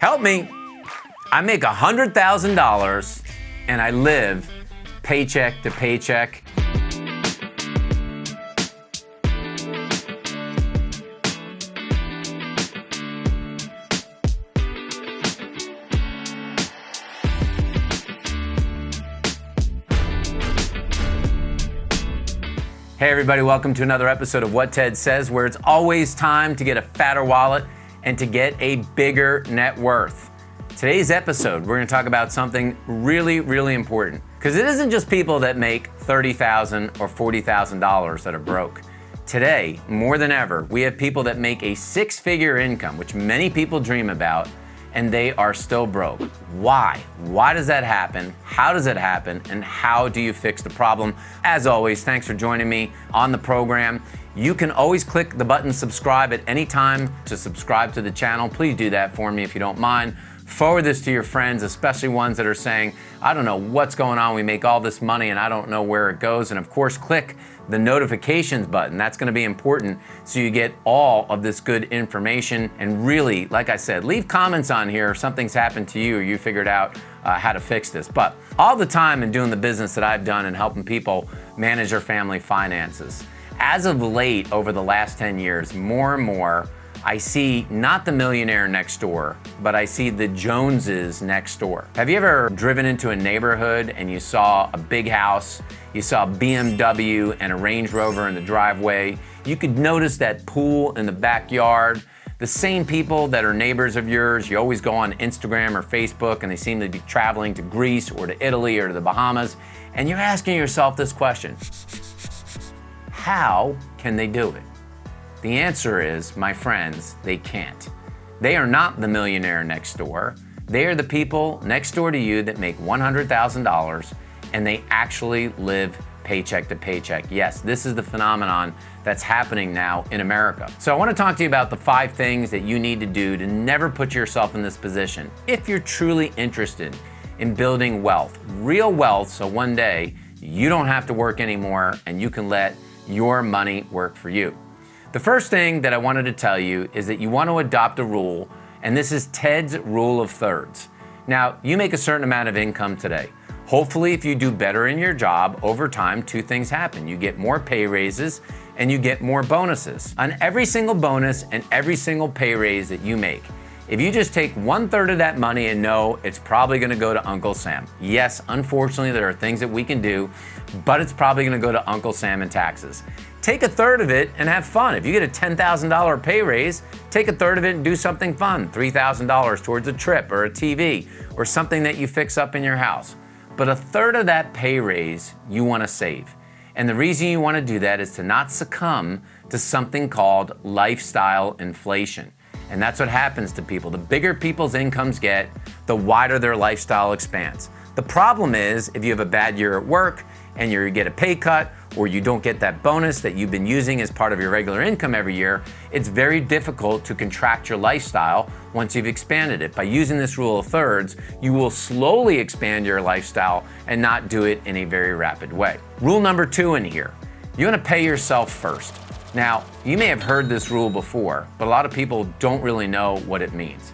Help me. I make $100,000 and I live paycheck to paycheck. Hey everybody, welcome to another episode of What Ted Says, where it's always time to get a fatter wallet and to get a bigger net worth. Today's episode, we're gonna talk about something really, really important, because it isn't just people that make $30,000 or $40,000 that are broke. Today, more than ever, we have people that make a six-figure income, which many people dream about, and they are still broke. Why? Why does that happen? How does it happen? And how do you fix the problem? As always, thanks for joining me on the program. You can always click the button subscribe at any time to subscribe to the channel. Please do that for me if you don't mind. Forward this to your friends, especially ones that are saying, I don't know what's going on. We make all this money and I don't know where it goes. And of course, click the notifications button. That's going to be important so you get all of this good information. And really, like I said, leave comments on here if something's happened to you or you figured out how to fix this. But all the time in doing the business that I've done and helping people manage their family finances, as of late, over the last 10 years, more and more, I see not the millionaire next door, but I see the Joneses next door. Have you ever driven into a neighborhood and you saw a big house, you saw a BMW and a Range Rover in the driveway? You could notice that pool in the backyard. The same people that are neighbors of yours, you always go on Instagram or Facebook and they seem to be traveling to Greece or to Italy or to the Bahamas, and you're asking yourself this question: how can they do it? The answer is, my friends, they can't. They are not the millionaire next door. They are the people next door to you that make $100,000 and they actually live paycheck to paycheck. Yes, this is the phenomenon that's happening now in America. So I want to talk to you about the 5 things that you need to do to never put yourself in this position if you're truly interested in building wealth, real wealth, so one day you don't have to work anymore and you can let your money work for you. The first thing that I wanted to tell you is that you want to adopt a rule, and this is Ted's rule of thirds. Now, you make a certain amount of income today. Hopefully, if you do better in your job, over time, 2 things happen. You get more pay raises and you get more bonuses. On every single bonus and every single pay raise that you make, if you just take 1/3 of that money and know it's probably gonna go to Uncle Sam. Yes, unfortunately, there are things that we can do, but it's probably gonna go to Uncle Sam in taxes. Take 1/3 of it and have fun. If you get a $10,000 pay raise, take 1/3 of it and do something fun. $3,000 towards a trip or a TV or something that you fix up in your house. But 1/3 of that pay raise you wanna save. And the reason you wanna do that is to not succumb to something called lifestyle inflation. And that's what happens to people. The bigger people's incomes get, the wider their lifestyle expands. The problem is, if you have a bad year at work and you get a pay cut, or you don't get that bonus that you've been using as part of your regular income every year, it's very difficult to contract your lifestyle once you've expanded it. By using this rule of thirds, you will slowly expand your lifestyle and not do it in a very rapid way. Rule number 2 in here, you wanna pay yourself first. Now, you may have heard this rule before, but a lot of people don't really know what it means.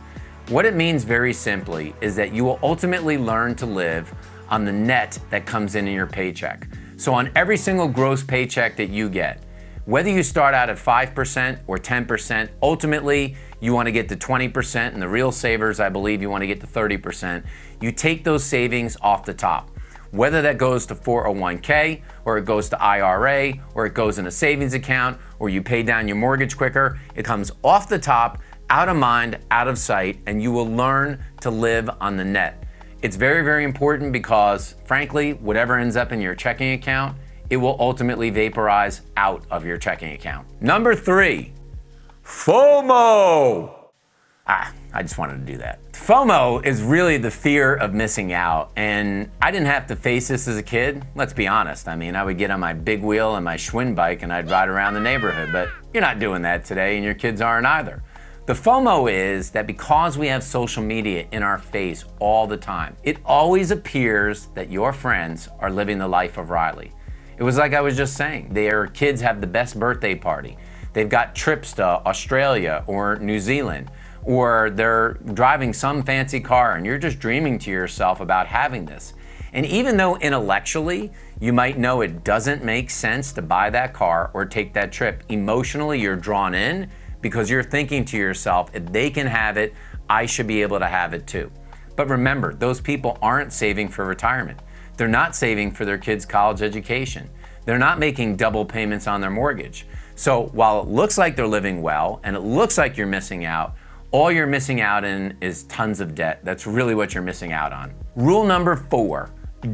What it means very simply is that you will ultimately learn to live on the net that comes in your paycheck. So on every single gross paycheck that you get, whether you start out at 5% or 10%, ultimately you want to get to 20%, and the real savers, I believe, you want to get to 30%. You take those savings off the top. Whether that goes to 401k, or it goes to IRA, or it goes in a savings account, or you pay down your mortgage quicker, it comes off the top, out of mind, out of sight, and you will learn to live on the net. It's very, very important because, frankly, whatever ends up in your checking account, it will ultimately vaporize out of your checking account. Number 3, FOMO. I just wanted to do that. FOMO is really the fear of missing out, and I didn't have to face this as a kid. Let's be honest. I mean, I would get on my big wheel and my Schwinn bike and I'd ride around the neighborhood, but you're not doing that today and your kids aren't either. The FOMO is that because we have social media in our face all the time, it always appears that your friends are living the life of Riley. It was like I was just saying, their kids have the best birthday party. They've got trips to Australia or New Zealand, or they're driving some fancy car and you're just dreaming to yourself about having this. And even though intellectually you might know it doesn't make sense to buy that car or take that trip, emotionally you're drawn in because you're thinking to yourself, if they can have it, I should be able to have it too. But remember, those people aren't saving for retirement. They're not saving for their kids' college education. They're not making double payments on their mortgage. So while it looks like they're living well and it looks like you're missing out, all you're missing out in is tons of debt. That's really what you're missing out on. Rule number 4,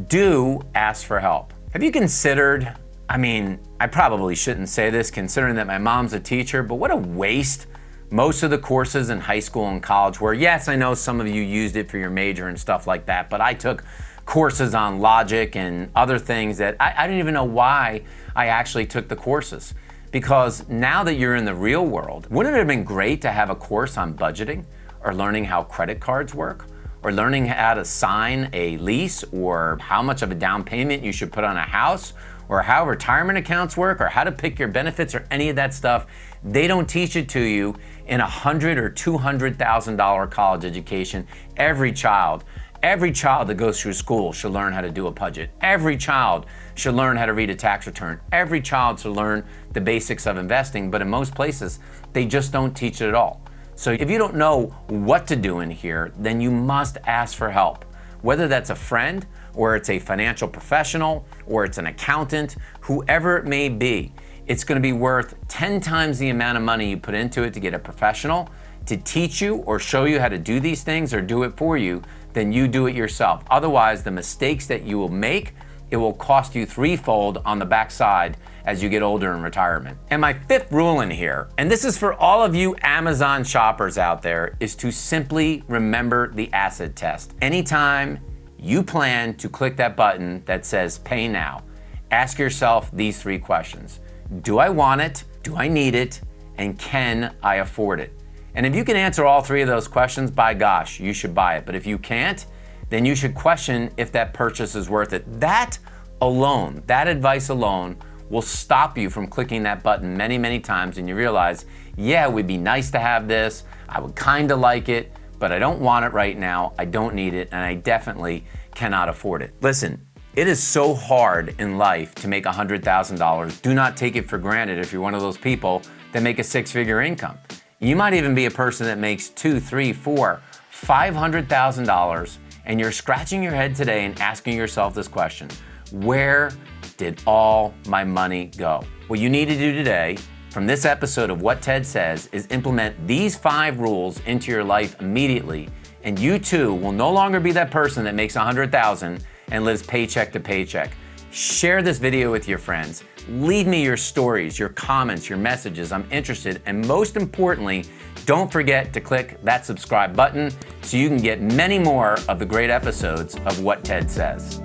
do ask for help. Have you considered, I probably shouldn't say this considering that my mom's a teacher, but what a waste most of the courses in high school and college were. Yes, I know some of you used it for your major and stuff like that, but I took courses on logic and other things that I didn't even know why I actually took the courses. Because now that you're in the real world, wouldn't it have been great to have a course on budgeting or learning how credit cards work or learning how to sign a lease or how much of a down payment you should put on a house or how retirement accounts work or how to pick your benefits or any of that stuff? They don't teach it to you in $100,000 or $200,000 college education. Every child that goes through school should learn how to do a budget. Every child should learn how to read a tax return. Every child should learn the basics of investing, but in most places, they just don't teach it at all. So if you don't know what to do in here, then you must ask for help. Whether that's a friend, or it's a financial professional, or it's an accountant, whoever it may be, it's gonna be worth 10 times the amount of money you put into it to get a professional to teach you or show you how to do these things or do it for you than you do it yourself. Otherwise, the mistakes that you will make, it will cost you threefold on the backside as you get older in retirement. And my 5th rule in here, and this is for all of you Amazon shoppers out there, is to simply remember the acid test. Anytime you plan to click that button that says pay now, ask yourself these 3 questions. Do I want it? Do I need it? And can I afford it? And if you can answer all 3 of those questions, by gosh, you should buy it. But if you can't, then you should question if that purchase is worth it. That alone, that advice alone, will stop you from clicking that button many, many times and you realize, yeah, it would be nice to have this, I would kind of like it, but I don't want it right now, I don't need it, and I definitely cannot afford it. Listen, it is so hard in life to make $100,000. Do not take it for granted if you're one of those people that make a 6-figure income. You might even be a person that makes $200,000, $300,000, $400,000, $500,000, and you're scratching your head today and asking yourself this question: where did all my money go? What you need to do today from this episode of What Ted Says is implement these 5 rules into your life immediately, and you too will no longer be that person that makes $100,000 and lives paycheck to paycheck. Share this video with your friends. Leave me your stories, your comments, your messages. I'm interested. And most importantly, don't forget to click that subscribe button so you can get many more of the great episodes of What Ted Says.